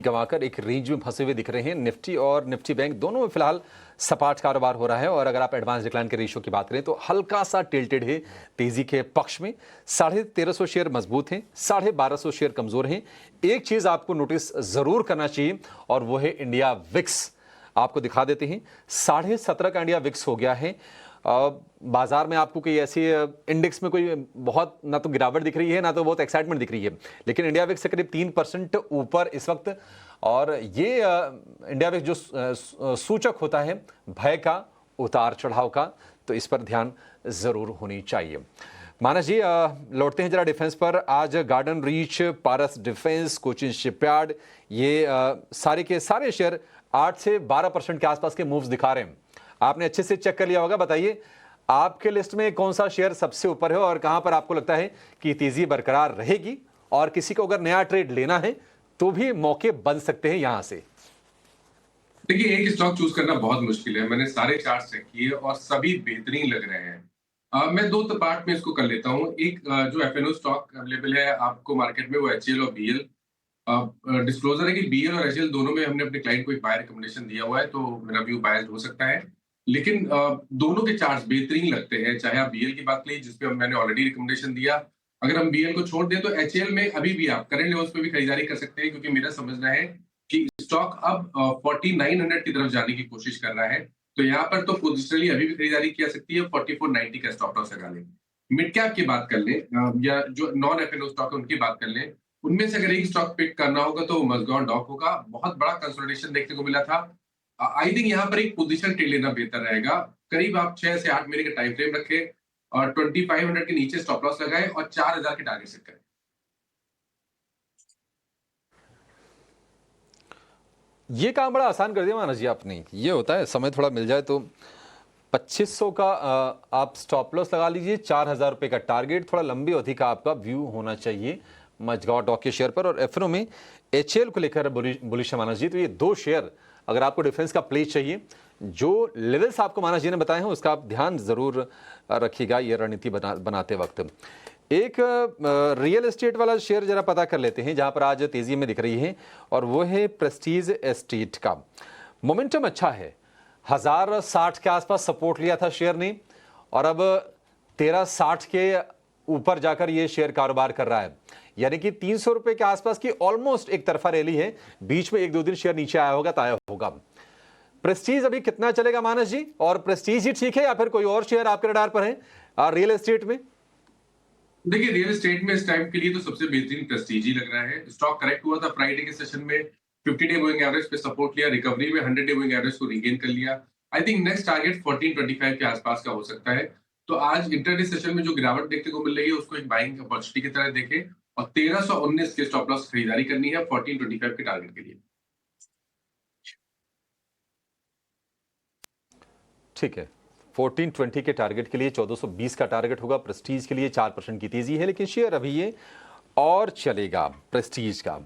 गंवाकर एक रेंज में फंसे हुए दिख रहे हैं। निफ्टी और निफ्टी बैंक दोनों में फिलहाल सपाट कारोबार हो रहा है और अगर आप एडवांस डिक्लाइन के रेशियो की बात करें तो हल्का सा टिल्टेड है तेजी के पक्ष में। 1350 शेयर मजबूत हैं, 1250 शेयर कमजोर हैं। एक चीज आपको नोटिस जरूर करना चाहिए और वो है इंडिया विक्स। आपको दिखा देते हैं, 17.5 का इंडिया विक्स हो गया है। बाजार में आपको कोई ऐसी इंडेक्स में कोई बहुत ना तो गिरावट दिख रही है ना तो बहुत एक्साइटमेंट दिख रही है, लेकिन इंडिया विक्स से करीब 3% ऊपर इस वक्त। और ये इंडिया विक्स जो सूचक होता है भय का, उतार चढ़ाव का, तो इस पर ध्यान जरूर होनी चाहिए। मानस जी, लौटते हैं जरा डिफेंस पर। आज गार्डन रीच, पारस डिफेंस, कोचिन शिपयार्ड, ये सारे के सारे शेयर 8 से 12% के आसपास के मूव्स दिखा रहे हैं। आपने अच्छे से चेक कर लिया होगा। बताइए आपके लिस्ट में कौन सा शेयर सबसे ऊपर है और कहां पर आपको लगता है कि तेजी बरकरार रहेगी, और किसी को अगर नया ट्रेड लेना है तो भी मौके बन सकते हैं यहां से। देखिए, एक स्टॉक चूज करना बहुत मुश्किल है। मैंने सारे चार्ट चेक किए और सभी बेहतरीन लग रहे हैं। मैं दो पार्ट में इसको कर लेता हूँ। एक जो एफएनओ स्टॉक अवेलेबल है आपको मार्केट में, वो एचएल और बीएल। डिस्क्लोजर है कि बीएल और एचएल दोनों में हमने अपने क्लाइंट को एक बाय रिकमेंडेशन दिया हुआ है, तो मेरा व्यू बायस्ड हो सकता है। लेकिन दोनों के चार्ट्स बेहतरीन लगते हैं। चाहे आप बीएल की बात लीजिए जिसपे मैंने ऑलरेडी रिकमेंडेशन दिया, अगर हम बीएल को छोड़ दें तो एचएल में अभी भी आप करंट लेवल्स पे भी खरीदारी कर सकते हैं, क्योंकि मेरा समझना है कि स्टॉक अब 4900 की तरफ जाने की कोशिश कर रहा है। तो यहाँ पर तो पोजिशनली अभी भी खरीदारी की जा सकती है। 4490 का स्टॉप लॉस लगा लें। मिड कैप की बात कर लें या जो नॉन एफएनओ स्टॉक है उनकी बात कर लें, उनमें से अगर एक स्टॉक पिक करना होगा तो मज़गांव डॉक होगा। बहुत बड़ा कंसोलिडेशन देखने को मिला था। आई थिंक यहाँ पर एक पोजीशन ट्रेड लेना बेहतर रहेगा। करीब आप 6 से 8 महीने का टाइम फ्रेम रखें और 2500 के नीचे स्टॉप लॉस लगाएं और 4000 के टारगेट सेट करें। ये काम बड़ा आसान कर दिया मानस जी आपने। ये होता है समय थोड़ा मिल जाए तो 2500 का आप स्टॉप लॉस लगा लीजिए, 4000 रुपए का टारगेट। थोड़ा लंबी अवधि का आपका व्यू होना चाहिए मझगांव डॉक के शेयर पर। और एफएनओ में एचएल को लेकर बुलिश है मानस जी। तो ये दो शेयर अगर आपको डिफेंस का प्ले चाहिए, जो लेवल्स आपको मानस जी ने बताए हैं उसका आप ध्यान जरूर रखिएगा ये रणनीति बनाते वक्त। एक रियल एस्टेट वाला शेयर जरा पता कर लेते हैं जहां पर आज तेजी में दिख रही है, और वो है प्रेस्टीज एस्टेट का। मोमेंटम अच्छा है, 1060 के आसपास सपोर्ट लिया था शेयर ने और अब 1360 के ऊपर जाकर ये शेयर कारोबार कर रहा है। यानी कि 300 रुपए के आसपास की ऑलमोस्ट एक तरफा रैली है। बीच में 1-2 दिन शेयर नीचे आया होगा तो आया होगा। प्रेस्टीज अभी कितना चलेगा मानस जी, और प्रेस्टीज ही ठीक है या फिर कोई और शेयर आपके रडार पर है रियल एस्टेट में? देखिए, रियल एस्टेट में इस टाइम के लिए तो सबसे बेहतरीन प्रेस्टीज ही लग रहा है। स्टॉक करेक्ट हुआ था फ्राइडे के सेशन में, 50 डे मूविंग एवरेज पे सपोर्ट लिया, रिकवरी में 100 डे मूविंग एवरेज को रीगेन कर लिया। आई थिंक नेक्स्ट टारगेट 1425 के आसपास का हो सकता है। तो आज इंटरडे सेशन में जो गिरावट देखने को मिल रही है उसको एक बाइंग अपॉर्चुनिटी की तरह देखें और 1319 के स्टॉप लॉस खरीदारी करनी है 1425 के टारगेट के लिए। ठीक है, 1420 के टारगेट के लिए 1420 का टारगेट होगा। प्रेस्टीज के लिए 4% की तेजी है, लेकिन शेयर अभी ये और चलेगा प्रेस्टीज का।